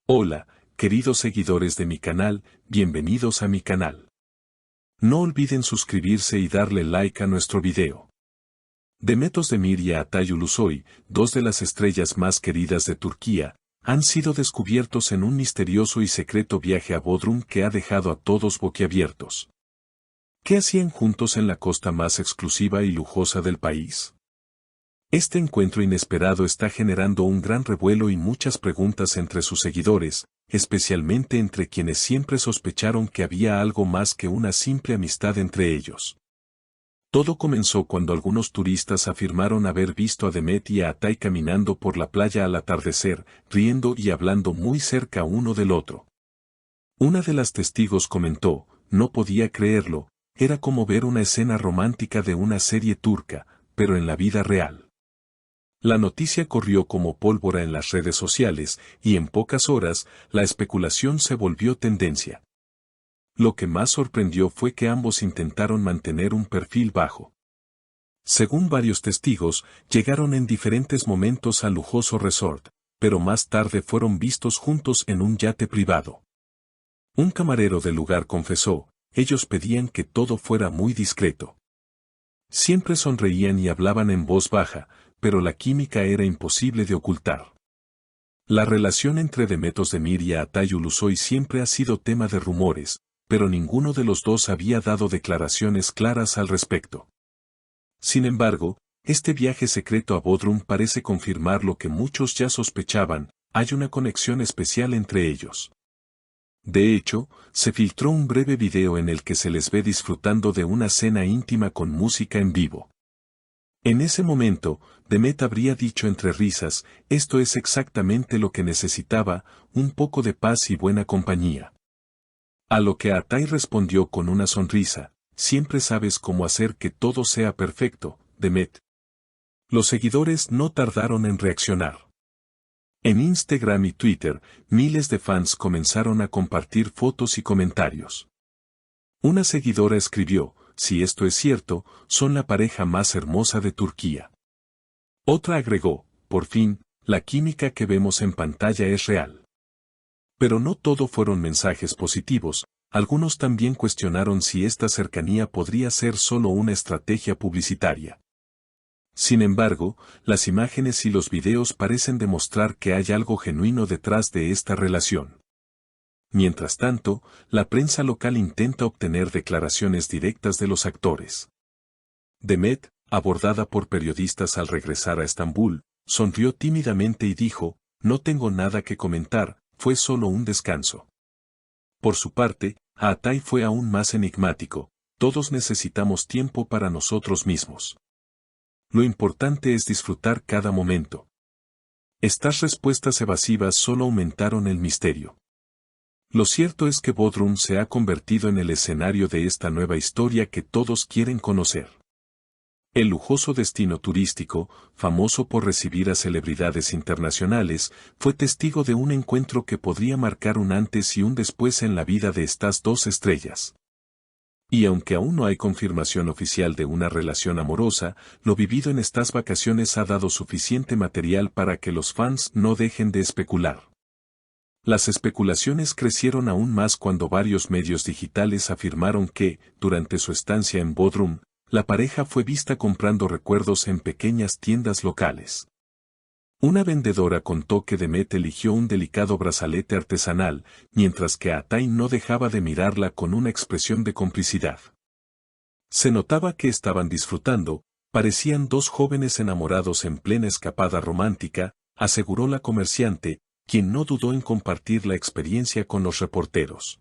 Hola, queridos seguidores de mi canal, bienvenidos a mi canal. No olviden suscribirse y darle like a nuestro video. Demet Özdemir y Atay Ulusoy, dos de las estrellas más queridas de Turquía, han sido descubiertos en un misterioso y secreto viaje a Bodrum que ha dejado a todos boquiabiertos. ¿Qué hacían juntos en la costa más exclusiva y lujosa del país? Este encuentro inesperado está generando un gran revuelo y muchas preguntas entre sus seguidores, especialmente entre quienes siempre sospecharon que había algo más que una simple amistad entre ellos. Todo comenzó cuando algunos turistas afirmaron haber visto a Demet y a Atay caminando por la playa al atardecer, riendo y hablando muy cerca uno del otro. Una de las testigos comentó, no podía creerlo, era como ver una escena romántica de una serie turca, pero en la vida real. La noticia corrió como pólvora en las redes sociales, y en pocas horas, la especulación se volvió tendencia. Lo que más sorprendió fue que ambos intentaron mantener un perfil bajo. Según varios testigos, llegaron en diferentes momentos al lujoso resort, pero más tarde fueron vistos juntos en un yate privado. Un camarero del lugar confesó, ellos pedían que todo fuera muy discreto. Siempre sonreían y hablaban en voz baja, pero la química era imposible de ocultar. La relación entre Demet Özdemir y Atay Ulusoy siempre ha sido tema de rumores, pero ninguno de los dos había dado declaraciones claras al respecto. Sin embargo, este viaje secreto a Bodrum parece confirmar lo que muchos ya sospechaban, hay una conexión especial entre ellos. De hecho, se filtró un breve video en el que se les ve disfrutando de una cena íntima con música en vivo. En ese momento, Demet habría dicho entre risas, esto es exactamente lo que necesitaba, un poco de paz y buena compañía. A lo que Atay respondió con una sonrisa, siempre sabes cómo hacer que todo sea perfecto, Demet. Los seguidores no tardaron en reaccionar. En Instagram y Twitter, miles de fans comenzaron a compartir fotos y comentarios. Una seguidora escribió, si esto es cierto, son la pareja más hermosa de Turquía. Otra agregó, por fin, la química que vemos en pantalla es real. Pero no todo fueron mensajes positivos, algunos también cuestionaron si esta cercanía podría ser solo una estrategia publicitaria. Sin embargo, las imágenes y los videos parecen demostrar que hay algo genuino detrás de esta relación. Mientras tanto, la prensa local intenta obtener declaraciones directas de los actores. Demet, abordada por periodistas al regresar a Estambul, sonrió tímidamente y dijo, no tengo nada que comentar, fue solo un descanso. Por su parte, Atay fue aún más enigmático, todos necesitamos tiempo para nosotros mismos. Lo importante es disfrutar cada momento. Estas respuestas evasivas solo aumentaron el misterio. Lo cierto es que Bodrum se ha convertido en el escenario de esta nueva historia que todos quieren conocer. El lujoso destino turístico, famoso por recibir a celebridades internacionales, fue testigo de un encuentro que podría marcar un antes y un después en la vida de estas dos estrellas. Y aunque aún no hay confirmación oficial de una relación amorosa, lo vivido en estas vacaciones ha dado suficiente material para que los fans no dejen de especular. Las especulaciones crecieron aún más cuando varios medios digitales afirmaron que, durante su estancia en Bodrum, la pareja fue vista comprando recuerdos en pequeñas tiendas locales. Una vendedora contó que Demet eligió un delicado brazalete artesanal, mientras que Atay no dejaba de mirarla con una expresión de complicidad. Se notaba que estaban disfrutando, parecían dos jóvenes enamorados en plena escapada romántica, aseguró la comerciante, quien no dudó en compartir la experiencia con los reporteros.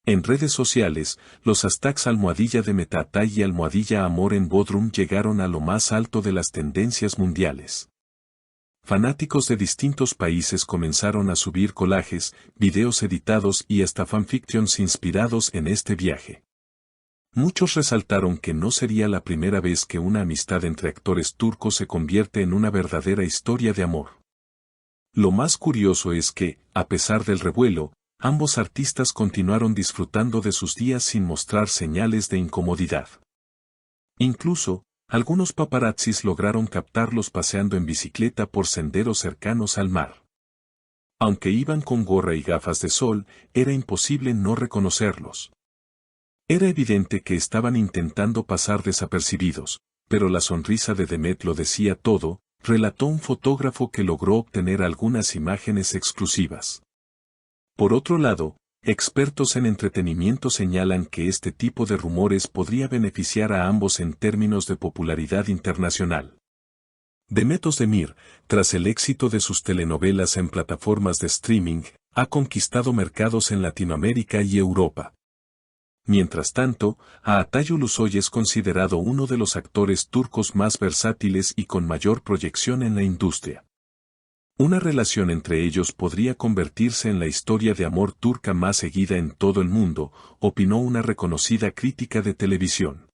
En redes sociales, los hashtags #Demet Atay y #Amor en Bodrum llegaron a lo más alto de las tendencias mundiales. Fanáticos de distintos países comenzaron a subir collages, videos editados y hasta fanfictions inspirados en este viaje. Muchos resaltaron que no sería la primera vez que una amistad entre actores turcos se convierte en una verdadera historia de amor. Lo más curioso es que, a pesar del revuelo, ambos artistas continuaron disfrutando de sus días sin mostrar señales de incomodidad. Incluso, algunos paparazzis lograron captarlos paseando en bicicleta por senderos cercanos al mar. Aunque iban con gorra y gafas de sol, era imposible no reconocerlos. Era evidente que estaban intentando pasar desapercibidos, pero la sonrisa de Demet lo decía todo, relató un fotógrafo que logró obtener algunas imágenes exclusivas. Por otro lado, expertos en entretenimiento señalan que este tipo de rumores podría beneficiar a ambos en términos de popularidad internacional. Demet Özdemir, tras el éxito de sus telenovelas en plataformas de streaming, ha conquistado mercados en Latinoamérica y Europa. Mientras tanto, Atay Ulusoy es considerado uno de los actores turcos más versátiles y con mayor proyección en la industria. Una relación entre ellos podría convertirse en la historia de amor turca más seguida en todo el mundo, opinó una reconocida crítica de televisión.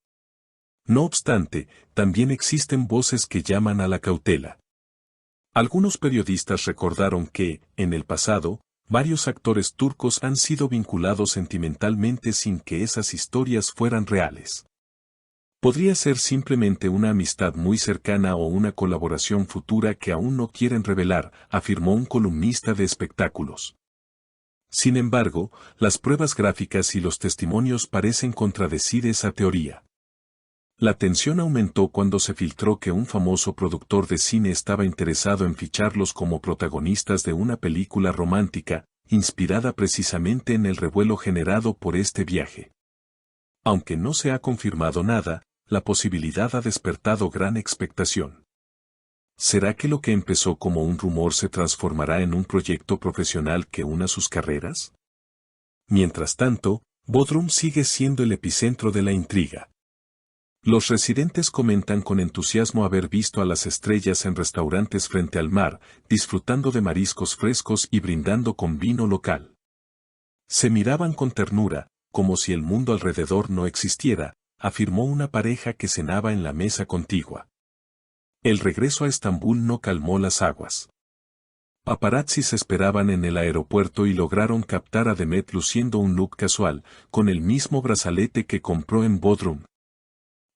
No obstante, también existen voces que llaman a la cautela. Algunos periodistas recordaron que, en el pasado, varios actores turcos han sido vinculados sentimentalmente sin que esas historias fueran reales. Podría ser simplemente una amistad muy cercana o una colaboración futura que aún no quieren revelar, afirmó un columnista de espectáculos. Sin embargo, las pruebas gráficas y los testimonios parecen contradecir esa teoría. La tensión aumentó cuando se filtró que un famoso productor de cine estaba interesado en ficharlos como protagonistas de una película romántica, inspirada precisamente en el revuelo generado por este viaje. Aunque no se ha confirmado nada, la posibilidad ha despertado gran expectación. ¿Será que lo que empezó como un rumor se transformará en un proyecto profesional que una sus carreras? Mientras tanto, Bodrum sigue siendo el epicentro de la intriga. Los residentes comentan con entusiasmo haber visto a las estrellas en restaurantes frente al mar, disfrutando de mariscos frescos y brindando con vino local. Se miraban con ternura, como si el mundo alrededor no existiera, afirmó una pareja que cenaba en la mesa contigua. El regreso a Estambul no calmó las aguas. Paparazzis esperaban en el aeropuerto y lograron captar a Demet luciendo un look casual, con el mismo brazalete que compró en Bodrum.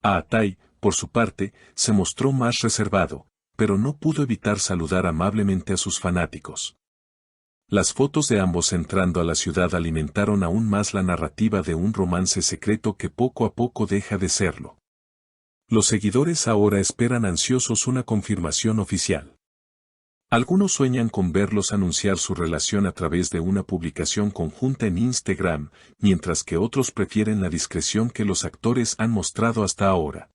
Atay, por su parte, se mostró más reservado, pero no pudo evitar saludar amablemente a sus fanáticos. Las fotos de ambos entrando a la ciudad alimentaron aún más la narrativa de un romance secreto que poco a poco deja de serlo. Los seguidores ahora esperan ansiosos una confirmación oficial. Algunos sueñan con verlos anunciar su relación a través de una publicación conjunta en Instagram, mientras que otros prefieren la discreción que los actores han mostrado hasta ahora.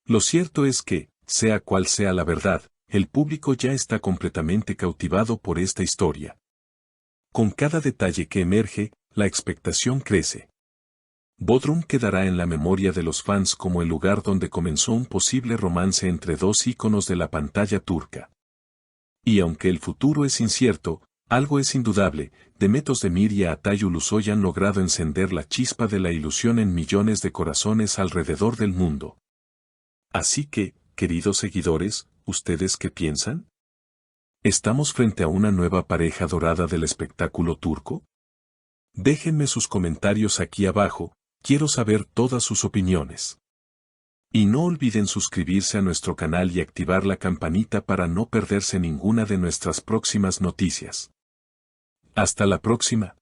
Lo cierto es que, sea cual sea la verdad, el público ya está completamente cautivado por esta historia. Con cada detalle que emerge, la expectación crece. Bodrum quedará en la memoria de los fans como el lugar donde comenzó un posible romance entre dos íconos de la pantalla turca. Y aunque el futuro es incierto, algo es indudable, Demet Özdemir y Atay Ulusoy han logrado encender la chispa de la ilusión en millones de corazones alrededor del mundo. Así que, queridos seguidores, ¿ustedes qué piensan? ¿Estamos frente a una nueva pareja dorada del espectáculo turco? Déjenme sus comentarios aquí abajo, quiero saber todas sus opiniones. Y no olviden suscribirse a nuestro canal y activar la campanita para no perderse ninguna de nuestras próximas noticias. Hasta la próxima.